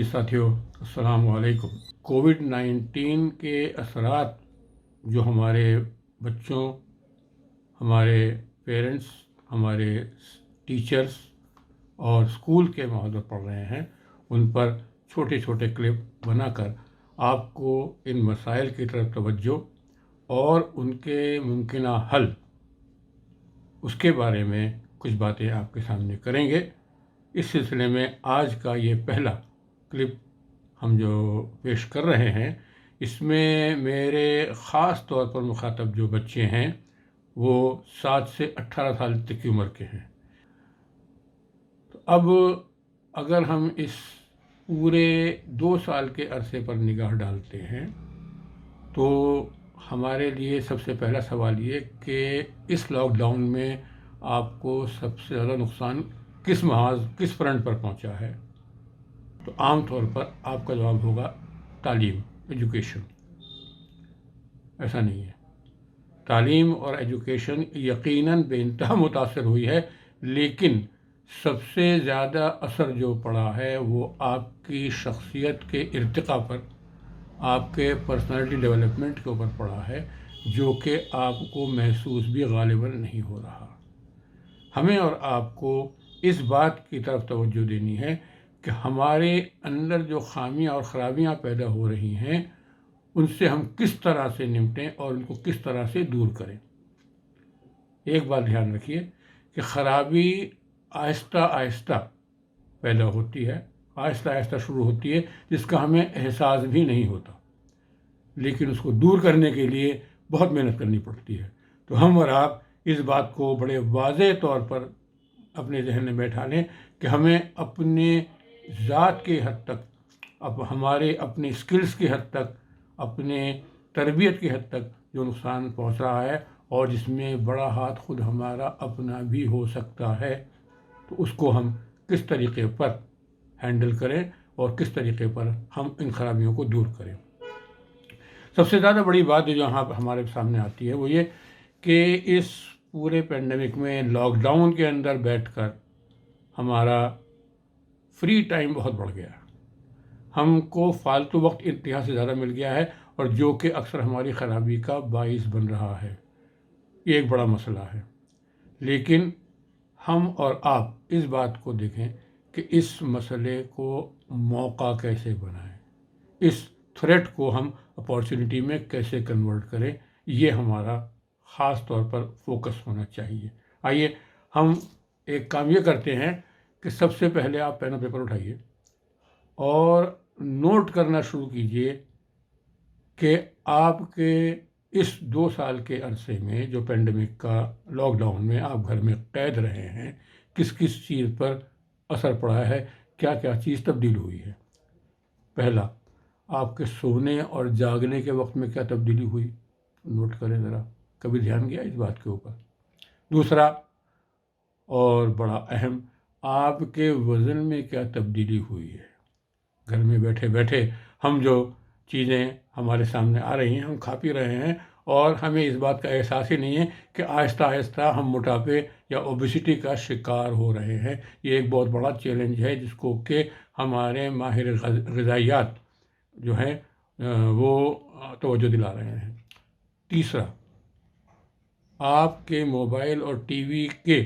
ساتھیوں، السلام علیکم۔ کووڈ-19 کے اثرات جو ہمارے بچوں، ہمارے پیرنٹس، ہمارے ٹیچرز اور اسکول کے ماحول پر پڑ رہے ہیں، ان پر چھوٹے چھوٹے کلپ بنا کر آپ کو ان مسائل کی طرف توجہ اور ان کے ممکنہ حل، اس کے بارے میں کچھ باتیں آپ کے سامنے کریں گے۔ اس سلسلے میں آج کا یہ پہلا کلپ ہم جو پیش کر رہے ہیں، اس میں میرے خاص طور پر مخاطب جو بچے ہیں وہ 7 سے 18 سال تک کی عمر کے ہیں۔ تو اب اگر ہم اس پورے 2 سال کے عرصے پر نگاہ ڈالتے ہیں تو ہمارے لیے سب سے پہلا سوال یہ کہ اس لاک ڈاؤن میں آپ کو سب سے زیادہ نقصان کس فرنٹ پر پہنچا ہے؟ تو عام طور پر آپ کا جواب ہوگا تعلیم، ایجوکیشن۔ ایسا نہیں ہے۔ تعلیم اور ایجوکیشن یقیناً بے انتہا متاثر ہوئی ہے، لیکن سب سے زیادہ اثر جو پڑا ہے وہ آپ کی شخصیت کے ارتقاء پر، آپ کے پرسنالٹی ڈیولپمنٹ کے اوپر پڑا ہے، جو کہ آپ کو محسوس بھی غالباً نہیں ہو رہا۔ ہمیں اور آپ کو اس بات کی طرف توجہ دینی ہے کہ ہمارے اندر جو خامیاں اور خرابیاں پیدا ہو رہی ہیں، ان سے ہم کس طرح سے نمٹیں اور ان کو کس طرح سے دور کریں۔ ایک بات دھیان رکھیے کہ خرابی آہستہ آہستہ پیدا ہوتی ہے، آہستہ آہستہ شروع ہوتی ہے، جس کا ہمیں احساس بھی نہیں ہوتا، لیکن اس کو دور کرنے کے لیے بہت محنت کرنی پڑتی ہے۔ تو ہم اور آپ اس بات کو بڑے واضح طور پر اپنے ذہن میں بیٹھا لیں کہ ہمیں اپنے ذات کی حد تک، ہمارے اپنے اسکلز کی حد تک، اپنے تربیت کی حد تک جو نقصان پہنچ رہا ہے اور جس میں بڑا ہاتھ خود ہمارا اپنا بھی ہو سکتا ہے، تو اس کو ہم کس طریقے پر ہینڈل کریں اور کس طریقے پر ہم ان خرابیوں کو دور کریں۔ سب سے زیادہ بڑی بات جو یہاں ہمارے سامنے آتی ہے وہ یہ کہ اس پورے پینڈیمک میں لاک ڈاؤن کے اندر بیٹھ کر ہمارا فری ٹائم بہت بڑھ گیا ہے۔ ہم کو فالتو وقت انتہا سے زیادہ مل گیا ہے، اور جو کہ اکثر ہماری خرابی کا باعث بن رہا ہے۔ یہ ایک بڑا مسئلہ ہے، لیکن ہم اور آپ اس بات کو دیکھیں کہ اس مسئلے کو موقع کیسے بنائیں، اس تھریٹ کو ہم اپارچونٹی میں کیسے کنورٹ کریں، یہ ہمارا خاص طور پر فوکس ہونا چاہیے۔ آئیے ہم ایک کام یہ کرتے ہیں کہ سب سے پہلے آپ پین اور پیپر اٹھائیے اور نوٹ کرنا شروع کیجئے کہ آپ کے اس 2 سال کے عرصے میں جو پینڈیمک کا لاک ڈاؤن میں آپ گھر میں قید رہے ہیں، کس کس چیز پر اثر پڑا ہے، کیا کیا چیز تبدیل ہوئی ہے۔ پہلا، آپ کے سونے اور جاگنے کے وقت میں کیا تبدیلی ہوئی، نوٹ کریں ذرا، کبھی دھیان گیا اس بات کے اوپر۔ دوسرا اور بڑا اہم، آپ کے وزن میں کیا تبدیلی ہوئی ہے۔ گھر میں بیٹھے بیٹھے ہم جو چیزیں ہمارے سامنے آ رہی ہیں، ہم کھا پی رہے ہیں اور ہمیں اس بات کا احساس ہی نہیں ہے کہ آہستہ آہستہ ہم موٹاپے یا اوبیسٹی کا شکار ہو رہے ہیں۔ یہ ایک بہت بڑا چیلنج ہے جس کو کہ ہمارے ماہر غذائیات جو ہیں وہ توجہ دلا رہے ہیں۔ تیسرا، آپ کے موبائل اور ٹی وی کے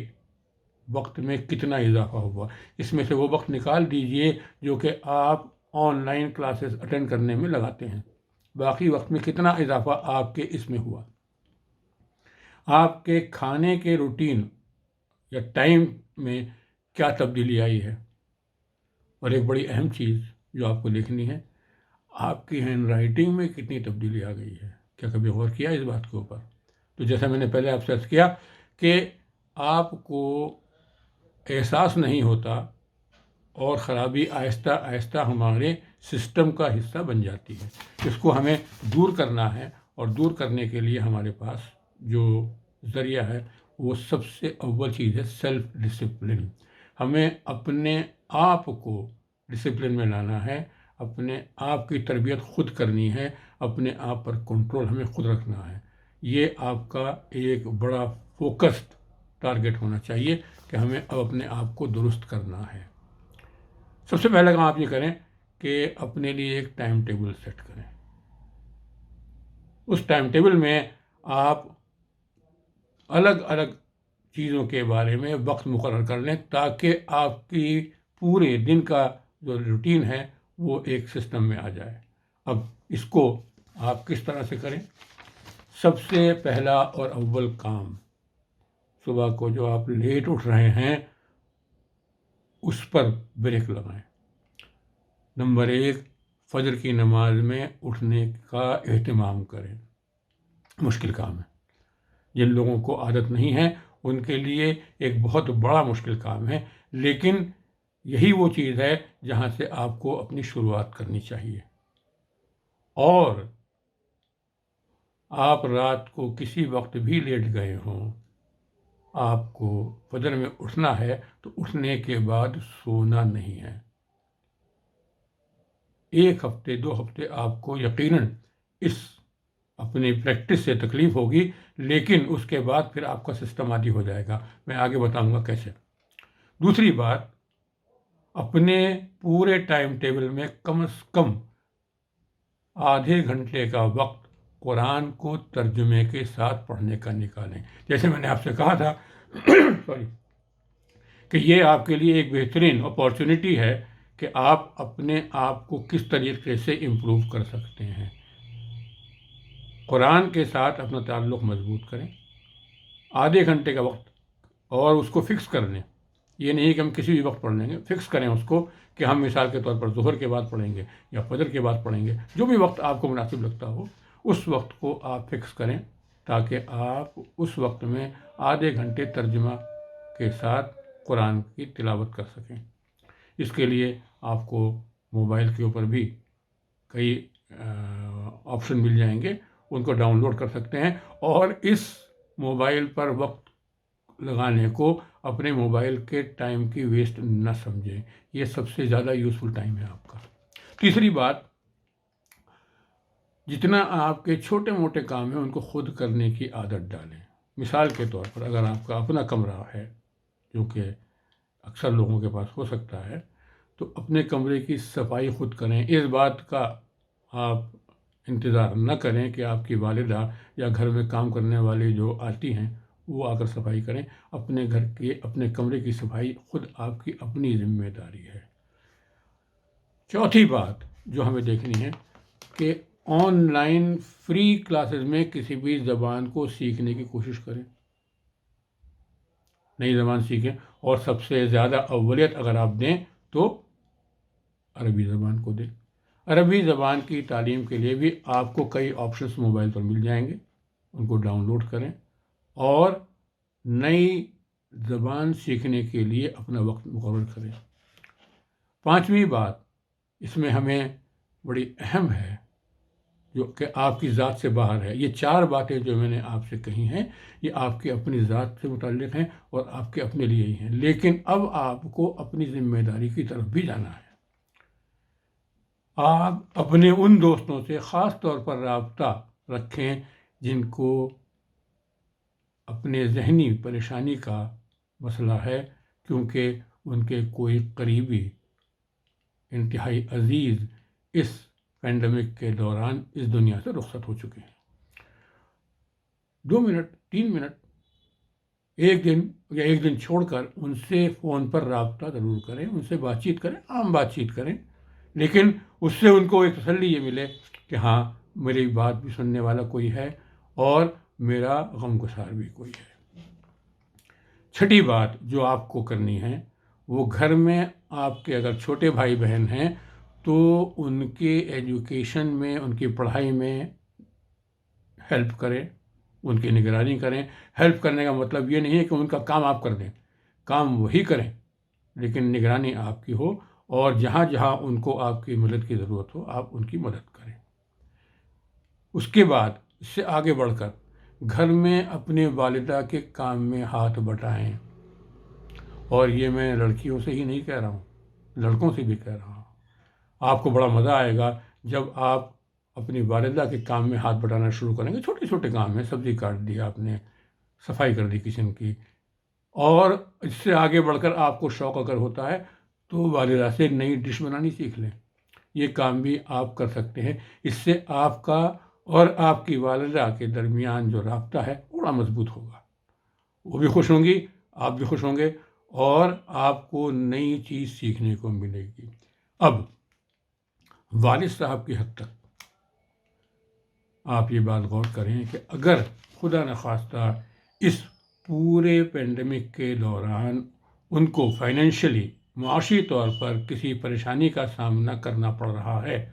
وقت میں کتنا اضافہ ہوا۔ اس میں سے وہ وقت نکال دیجئے جو کہ آپ آن لائن کلاسز اٹینڈ کرنے میں لگاتے ہیں، باقی وقت میں کتنا اضافہ آپ کے اس میں ہوا۔ آپ کے کھانے کے روٹین یا ٹائم میں کیا تبدیلی آئی ہے۔ اور ایک بڑی اہم چیز جو آپ کو دیکھنی ہے، آپ کی ہینڈ رائٹنگ میں کتنی تبدیلی آ گئی ہے۔ کیا کبھی غور کیا اس بات کے اوپر؟ تو جیسا میں نے پہلے آپ سے عرض کیا کہ آپ کو احساس نہیں ہوتا اور خرابی آہستہ آہستہ ہمارے سسٹم کا حصہ بن جاتی ہے۔ اس کو ہمیں دور کرنا ہے، اور دور کرنے کے لیے ہمارے پاس جو ذریعہ ہے وہ سب سے اول چیز ہے سیلف ڈسپلن۔ ہمیں اپنے آپ کو ڈسپلن میں لانا ہے، اپنے آپ کی تربیت خود کرنی ہے، اپنے آپ پر کنٹرول ہمیں خود رکھنا ہے۔ یہ آپ کا ایک بڑا فوکسڈ ٹارگٹ ہونا چاہیے کہ ہمیں اب اپنے آپ کو درست کرنا ہے۔ سب سے پہلا کام آپ یہ کریں کہ اپنے لیے ایک ٹائم ٹیبل سیٹ کریں. اس ٹائم ٹیبل میں آپ الگ الگ چیزوں کے بارے میں وقت مقرر کر لیں تاکہ آپ کی پورے دن کا جو روٹین ہے وہ ایک سسٹم میں آ جائے. اب اس کو آپ کس طرح سے کریں؟ سب سے پہلا اور اول کام، صبح کو جو آپ لیٹ اٹھ رہے ہیں اس پر بریک لگائیں. نمبر 1، فجر کی نماز میں اٹھنے کا اہتمام کریں. مشکل کام ہے، جن لوگوں کو عادت نہیں ہے ان کے لیے ایک بہت بڑا مشکل کام ہے، لیکن یہی وہ چیز ہے جہاں سے آپ کو اپنی شروعات کرنی چاہیے. اور آپ رات کو کسی وقت بھی لیٹ گئے ہوں، آپ کو فجر میں اٹھنا ہے تو اٹھنے کے بعد سونا نہیں ہے. 1 ہفتے 2 ہفتے آپ کو یقیناً اس اپنی پریکٹس سے تکلیف ہوگی، لیکن اس کے بعد پھر آپ کا سسٹم عادی ہو جائے گا. میں آگے بتاؤں گا کیسے. دوسری بات، اپنے پورے ٹائم ٹیبل میں کم از کم آدھے گھنٹے کا وقت قرآن کو ترجمے کے ساتھ پڑھنے کا نکالیں. جیسے میں نے آپ سے کہا تھا سوری کہ یہ آپ کے لیے ایک بہترین اپارچونٹی ہے کہ آپ اپنے آپ کو کس طریقے سے امپروو کر سکتے ہیں. قرآن کے ساتھ اپنا تعلق مضبوط کریں. آدھے گھنٹے کا وقت، اور اس کو فکس کر لیں. یہ نہیں کہ ہم کسی بھی وقت پڑھ لیں گے، فکس کریں اس کو کہ ہم مثال کے طور پر ظہر کے بعد پڑھیں گے یا فجر کے بعد پڑھیں گے. جو بھی وقت آپ کو مناسب لگتا ہو اس وقت کو آپ فکس کریں تاکہ آپ اس وقت میں آدھے گھنٹے ترجمہ کے ساتھ قرآن کی تلاوت کر سکیں. اس کے لیے آپ کو موبائل کے اوپر بھی کئی آپشن مل جائیں گے، ان کو ڈاؤن لوڈ کر سکتے ہیں. اور اس موبائل پر وقت لگانے کو اپنے موبائل کے ٹائم کی ویسٹ نہ سمجھیں. یہ سب سے زیادہ یوزفل ٹائم ہے آپ کا. تیسری بات، جتنا آپ کے چھوٹے موٹے کام ہیں ان کو خود کرنے کی عادت ڈالیں. مثال کے طور پر اگر آپ کا اپنا کمرہ ہے، جو کہ اکثر لوگوں کے پاس ہو سکتا ہے، تو اپنے کمرے کی صفائی خود کریں. اس بات کا آپ انتظار نہ کریں کہ آپ کی والدہ یا گھر میں کام کرنے والی جو آتی ہیں وہ آ کر صفائی کریں. اپنے گھر کے اپنے کمرے کی صفائی خود آپ کی اپنی ذمہ داری ہے. چوتھی بات جو ہمیں دیکھنی ہے کہ آن لائن فری کلاسز میں کسی بھی زبان کو سیکھنے کی کوشش کریں. نئی زبان سیکھیں، اور سب سے زیادہ اولیت اگر آپ دیں تو عربی زبان کو دیں. عربی زبان کی تعلیم کے لیے بھی آپ کو کئی آپشنس موبائل پر مل جائیں گے، ان کو ڈاؤن لوڈ کریں اور نئی زبان سیکھنے کے لیے اپنا وقت مقرر کریں. پانچویں بات اس میں ہمیں بڑی اہم ہے، جو کہ آپ کی ذات سے باہر ہے. یہ 4 باتیں جو میں نے آپ سے کہی ہیں یہ آپ کی اپنی ذات سے متعلق ہیں اور آپ کے اپنے لیے ہی ہیں، لیکن اب آپ کو اپنی ذمہ داری کی طرف بھی جانا ہے. آپ اپنے ان دوستوں سے خاص طور پر رابطہ رکھیں جن کو اپنے ذہنی پریشانی کا مسئلہ ہے، کیونکہ ان کے کوئی قریبی انتہائی عزیز اس پینڈیمک کے دوران اس دنیا سے رخصت ہو چکے ہیں. 2 منٹ 3 منٹ ایک دن یا ایک دن چھوڑ کر ان سے فون پر رابطہ ضرور کریں، ان سے بات چیت کریں، عام بات چیت کریں، لیکن اس سے ان کو ایک تسلی یہ ملے کہ ہاں میری بات بھی سننے والا کوئی ہے اور میرا غمگسار بھی کوئی ہے. چھٹی بات جو آپ کو کرنی ہے وہ گھر میں آپ کے اگر چھوٹے بھائی بہن ہیں تو ان کے ایجوکیشن میں، ان کی پڑھائی میں ہیلپ کریں، ان کی نگرانی کریں. ہیلپ کرنے کا مطلب یہ نہیں ہے کہ ان کا کام آپ کر دیں، کام وہی کریں لیکن نگرانی آپ کی ہو، اور جہاں جہاں ان کو آپ کی مدد کی ضرورت ہو آپ ان کی مدد کریں. اس کے بعد اس سے آگے بڑھ کر گھر میں اپنے والدہ کے کام میں ہاتھ بٹائیں. اور یہ میں لڑکیوں سے ہی نہیں کہہ رہا ہوں، لڑکوں سے بھی کہہ رہا ہوں. آپ کو بڑا مزہ آئے گا جب آپ اپنی والدہ کے کام میں ہاتھ بٹانا شروع کریں گے. چھوٹے چھوٹے کام ہیں، سبزی کاٹ دی آپ نے، صفائی کر دی کچن کی، اور اس سے آگے بڑھ کر آپ کو شوق اگر ہوتا ہے تو والدہ سے نئی ڈش بنانی سیکھ لیں. یہ کام بھی آپ کر سکتے ہیں. اس سے آپ کا اور آپ کی والدہ کے درمیان جو رابطہ ہے بڑا مضبوط ہوگا. وہ بھی خوش ہوں گی، آپ بھی خوش ہوں گے، اور آپ کو نئی چیز سیکھنے کو ملے گی. اب والد صاحب کی حد تک آپ یہ بات غور کریں کہ اگر خدا نخواستہ اس پورے پینڈیمک کے دوران ان کو فائنینشلی، معاشی طور پر کسی پریشانی کا سامنا کرنا پڑ رہا ہے،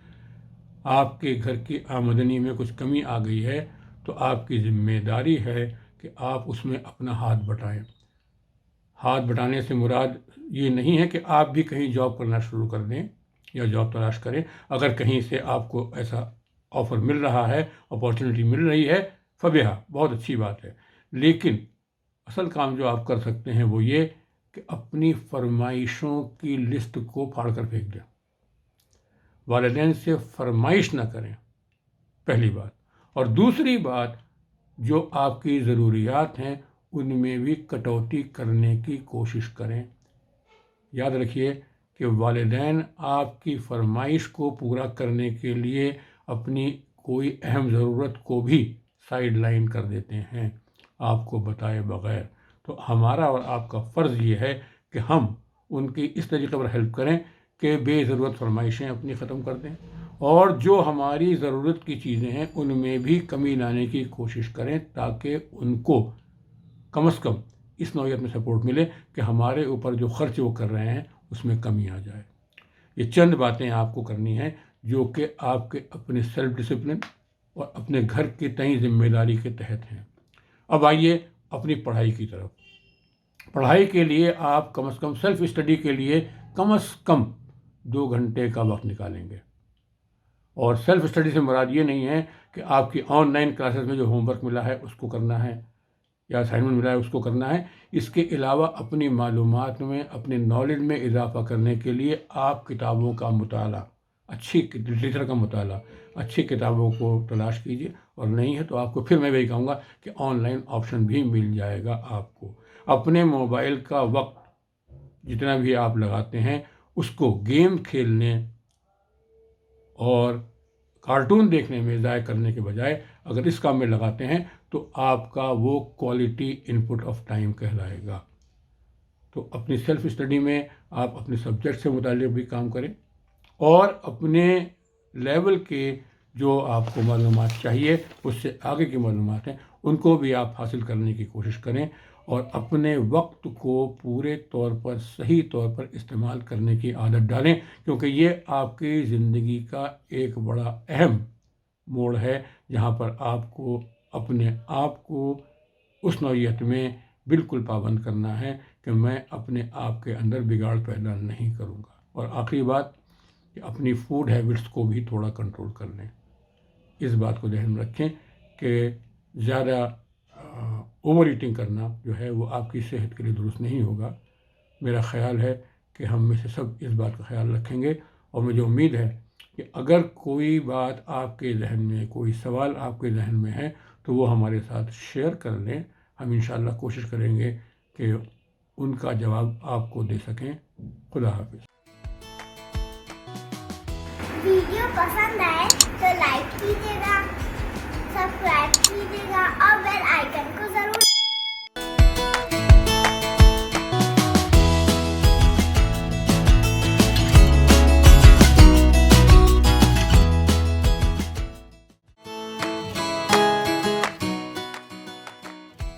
آپ کے گھر کی آمدنی میں کچھ کمی آ گئی ہے، تو آپ کی ذمہ داری ہے کہ آپ اس میں اپنا ہاتھ بٹائیں. ہاتھ بٹانے سے مراد یہ نہیں ہے کہ آپ بھی کہیں جاب کرنا شروع کر دیں یا جاب تلاش کریں. اگر کہیں سے آپ کو ایسا آفر مل رہا ہے، اپارچونیٹی مل رہی ہے، فبیہا، بہت اچھی بات ہے. لیکن اصل کام جو آپ کر سکتے ہیں وہ یہ کہ اپنی فرمائشوں کی لسٹ کو پھاڑ کر پھینک دیں. والدین سے فرمائش نہ کریں، پہلی بات. اور دوسری بات، جو آپ کی ضروریات ہیں ان میں بھی کٹوتی کرنے کی کوشش کریں. یاد رکھیے کہ والدین آپ کی فرمائش کو پورا کرنے کے لیے اپنی کوئی اہم ضرورت کو بھی سائیڈ لائن کر دیتے ہیں آپ کو بتائے بغیر. تو ہمارا اور آپ کا فرض یہ ہے کہ ہم ان کی اس طریقے پر ہیلپ کریں کہ بے ضرورت فرمائشیں اپنی ختم کر دیں، اور جو ہماری ضرورت کی چیزیں ہیں ان میں بھی کمی لانے کی کوشش کریں، تاکہ ان کو کم از کم اس نوعیت میں سپورٹ ملے کہ ہمارے اوپر جو خرچ وہ کر رہے ہیں اس میں کمی آ جائے. یہ چند باتیں آپ کو کرنی ہیں جو کہ آپ کے اپنے سیلف ڈسپلن اور اپنے گھر کے تئیں ذمہ داری کے تحت ہیں. اب آئیے اپنی پڑھائی کی طرف. پڑھائی کے لیے آپ کم از کم سیلف اسٹڈی کے لیے کم از کم 2 گھنٹے کا وقت نکالیں گے. اور سیلف اسٹڈی سے مراد یہ نہیں ہے کہ آپ کی آن لائن کلاسز میں جو ہوم ورک ملا ہے اس کو کرنا ہے یا اسائنمنٹ ملا ہے اس کو کرنا ہے. اس کے علاوہ اپنی معلومات میں، اپنے نالج میں اضافہ کرنے کے لیے آپ کتابوں کا مطالعہ، اچھی لٹریچر کا مطالعہ، اچھی کتابوں کو تلاش کیجیے. اور نہیں ہے تو آپ کو پھر میں وہی کہوں گا کہ آن لائن آپشن بھی مل جائے گا آپ کو. اپنے موبائل کا وقت جتنا بھی آپ لگاتے ہیں اس کو گیم کھیلنے اور کارٹون دیکھنے میں ضائع کرنے کے بجائے اگر اس کام میں لگاتے ہیں تو آپ کا وہ quality in put of time کہلائے گا. تو اپنی سیلف اسٹڈی میں آپ اپنے سبجیکٹ سے متعلق بھی کام کریں، اور اپنے لیول کے جو آپ کو معلومات چاہیے اس سے آگے کی معلومات ہیں ان کو بھی آپ حاصل کرنے کی کوشش کریں، اور اپنے وقت کو پورے طور پر صحیح طور پر استعمال کرنے کی عادت ڈالیں، کیونکہ یہ آپ کی زندگی کا ایک بڑا اہم موڑ ہے جہاں پر آپ کو اپنے آپ کو اس نوعیت میں بالکل پابند کرنا ہے کہ میں اپنے آپ کے اندر بگاڑ پیدا نہیں کروں گا. اور آخری بات کہ اپنی فوڈ ہیبٹس کو بھی تھوڑا کنٹرول کر لیں. اس بات کو ذہن میں رکھیں کہ زیادہ اوور ایٹنگ کرنا جو ہے وہ آپ کی صحت کے لیے درست نہیں ہوگا. میرا خیال ہے کہ ہم میں سے سب اس بات کا خیال رکھیں گے، اور مجھے امید ہے کہ اگر کوئی بات آپ کے ذہن میں، کوئی سوال آپ کے ذہن میں ہے تو وہ ہمارے ساتھ شیئر کر لیں. ہم انشاءاللہ کوشش کریں گے کہ ان کا جواب آپ کو دے سکیں. خدا حافظ. ویڈیو پسند آئے تو لائک کیجیے گا، سبسکرائب کیجیے گا اور بیل آئیکن کو ضرور